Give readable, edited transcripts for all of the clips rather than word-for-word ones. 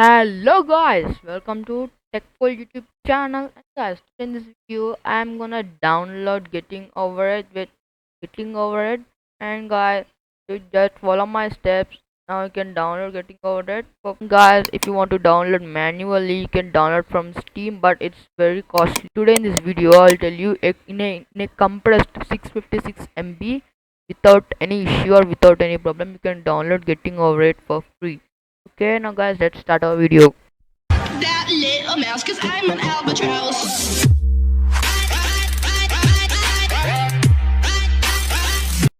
Hello guys, welcome to TechFull YouTube channel. And guys, in this video, I'm gonna download Getting Over It. And guys, you just follow my steps. Now you can download Getting Over It. But guys, if you want to download manually, you can download from Steam, but it's very costly. Today in this video, I'll tell you in a compressed 656 MB without any issue or without any problem, you can download Getting Over It for free. Okay, now guys, let's start our video. That little mouse, cause I'm an albatross.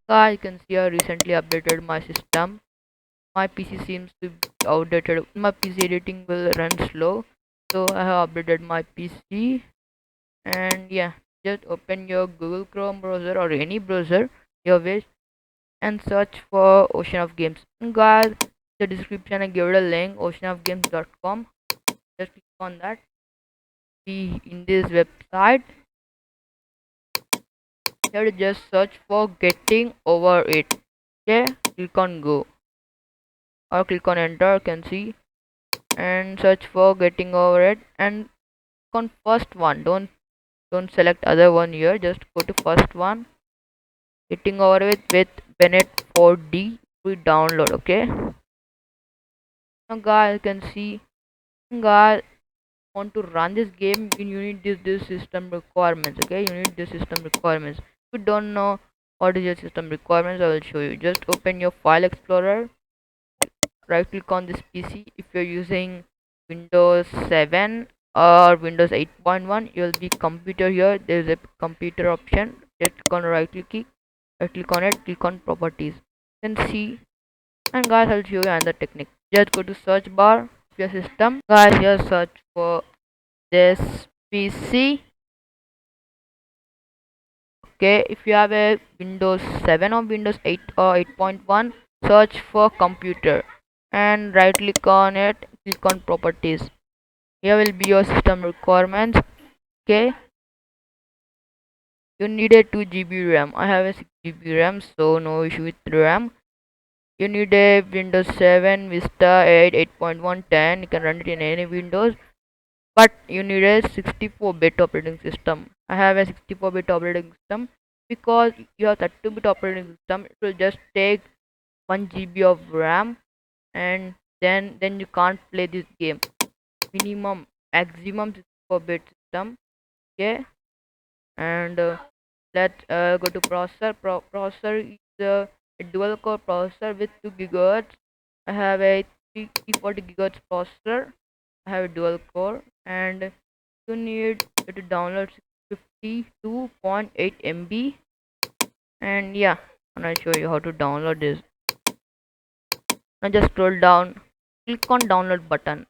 Guys, you can see I recently updated my system. My PC seems to be outdated. My PC editing will run slow, so I have updated my PC. And yeah, just open your Google Chrome browser or any browser your wish and search for Ocean of Games. And guys, the description I give it a link, oceanofgames.com. Just click on that. Be in this website. Here just search for Getting Over It. Okay, click on go or click on enter, you can see, and search for Getting Over It and click on first one. Don't select other one here, just go to first one. Getting Over It with Bennett 4D free download. Okay, now guys, you can see, guys, want to run this game, you need this system requirements. Okay, you need this system requirements. If you don't know what is your system requirements, I will show you. Just open your file explorer, right click on this PC. If you're using Windows 7 or Windows 8.1, you'll be computer. Here there's a computer option, just click on right click on it, click on properties, then see. And guys, I'll show you another technique. Just go to search bar of your system. Guys, here search for this PC. Okay, if you have a Windows 7 or Windows 8 or 8.1, search for computer and right click on it, click on properties. Here will be your system requirements. Okay, you need a 2 GB RAM. I have a 6 GB RAM, so no issue with RAM. You need a Windows 7 Vista 8 8.1 10. You can run it in any Windows, but you need a 64-bit operating system. I have a 64-bit operating system. Because you have 32-bit operating system, it will just take 1 GB of RAM, and then you can't play this game. Maximum 64-bit system. Okay, and let's go to processor. Processor is a dual core processor with 2 GHz. I have a 340 GHz processor. I have a dual core, and you need to download 52.8 MB. And yeah, and I'll show you how to download this. Now just scroll down, click on download button.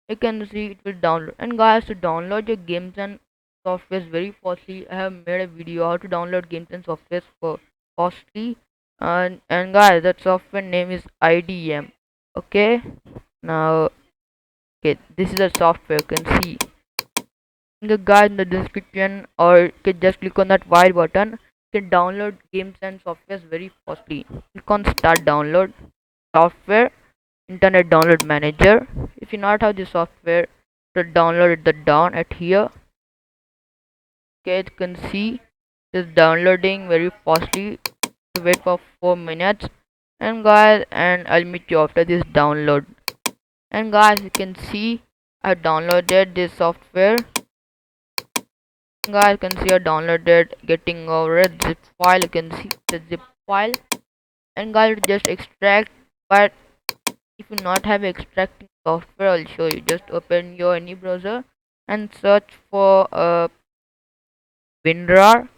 You can see it will download. And guys, to download your games and software very costly, I have made a video how to download games and software for costly. And guys, that software name is IDM. Okay, now, okay, this is the software. You can see the guide in the description, or you can just click on that white button. You can download games and software very costly. Click on start download software, internet download manager. If you not have the software, to download it the down at here. Okay, you can see it's downloading very fastly. To wait for 4 minutes. And guys, and I'll meet you after this download. And guys, you can see I downloaded this software. Guys, you can see I downloaded Getting Over It zip file. You can see the zip file. And guys, just extract. But if you not have extracting software, I'll show you. Just open your any browser and search for WinRAR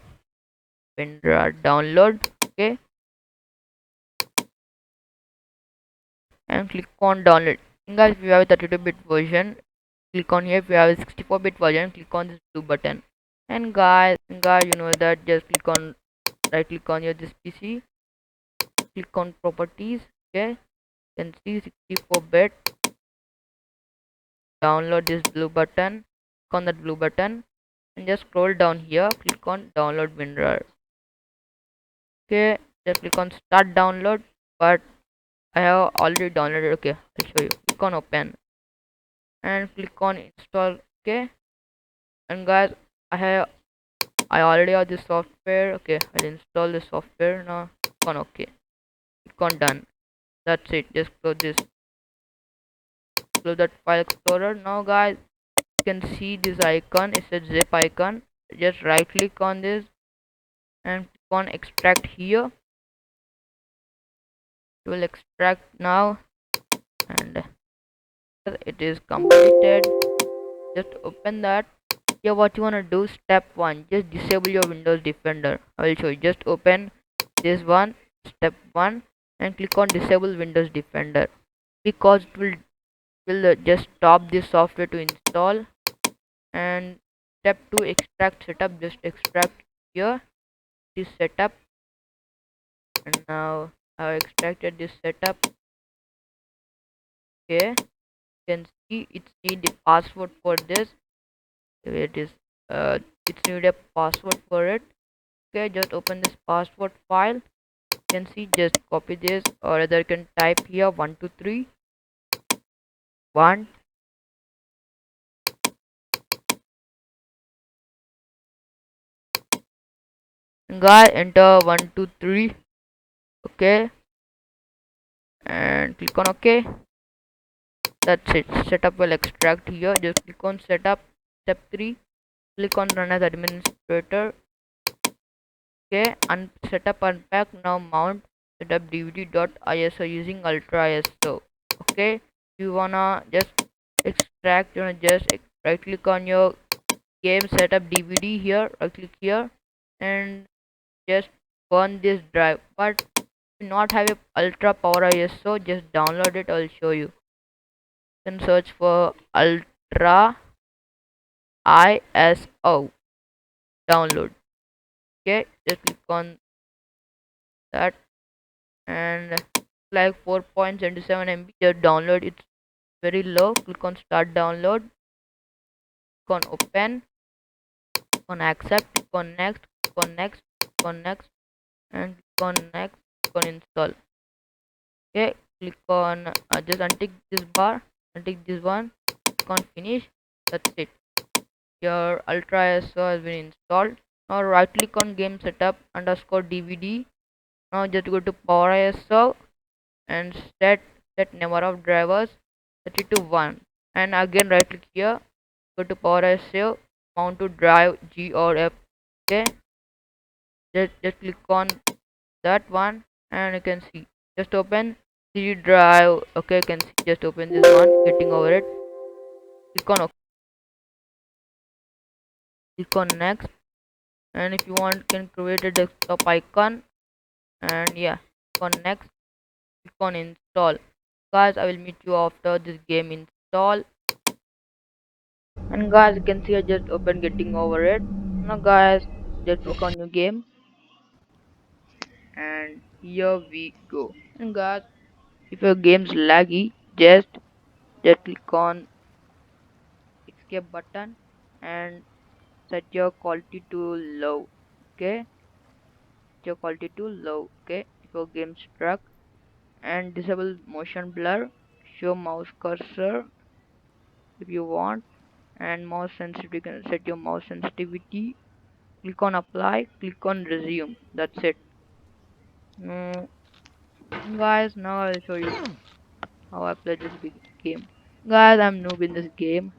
download. Okay, and click on download. And guys, if you have a 32-bit version, click on here. If you have a 64-bit version, click on this blue button. And guys, you know that, just click on right click on your this PC, click on properties. Okay, you can see 64-bit. Download this blue button, click on that blue button, and just scroll down here, click on download WinRAR. Okay, just click on start download, but I have already downloaded. Okay, I'll show you. Click click on open and click on install. Okay, and guys, I already have this software. Okay, I'll install the software now. Click on OK, click on done. That's it. Just close this, close that file explorer. Now guys, you can see this icon. It's a zip icon. Just right click on this and click on extract here. It will extract now, and it is completed. Just open that. Yeah, what you wanna do, step 1, just disable your Windows Defender. I will show you. Just open this one, step 1, and click on disable Windows Defender, because it will just stop this software to install. And step 2, extract setup. Just extract here this setup, and now I extracted this setup. Okay, you can see it's need the password for this. It is it's need a password for it. Okay, just open this password file. You can see, just copy this, or either you can type here 123 1. Guys, enter 123. Okay, and click on OK. That's it. Setup will extract here. Just click on setup. Step 3, click on run as administrator. Okay, setup unpack. Now mount setup dvd.iso using ultra iso. Okay, you wanna just extract, you wanna just right click on your game setup dvd here, right click here, and just burn this drive. But if you not have a ultra power iso, just download it. I'll show you. Then search for ultra iso download. Okay, just click on that, and like 4.77 MB. Just download. It's very low. Click on start download, click on open, click on accept, click on next, click on next, click on next, and click on next, click on install. Okay, click on just untick this bar, untick this one, click on finish. That's it. Your ultra iso has been installed. Now right click on game setup underscore dvd. Now just go to power iso and set number of drivers, set it to 1, and again right click here, go to power iso, mount to drive G or F. Okay, just click on that one, and you can see, just open C drive. Okay, you can see, just open this one, getting over it. Click on OK, click on next, and if you want, you can create a desktop icon, and yeah, click on next, click on install. Guys, I will meet you after this game install. And guys, you can see I just open getting over it. Now guys, just click on new game, and here we go. And guys, if your game's laggy, just click on escape button and set your quality to low. Okay, set your quality to low. Okay, if your game struck, and disable motion blur, show mouse cursor if you want, and mouse sensitivity, you can set your mouse sensitivity. Click on apply, click on resume. That's it. mm, Guys, now I'll show you how I play this big game. Guys, I'm noob in this game.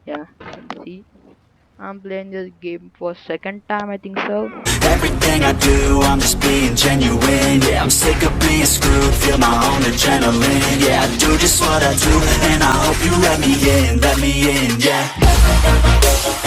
Yeah, you can see I'm playing this game for second time, I think so. Everything I do, I'm just being genuine. Yeah, I'm sick of being screwed, feel my own adrenaline. Yeah, I do just what I do, and I hope you let me in, yeah.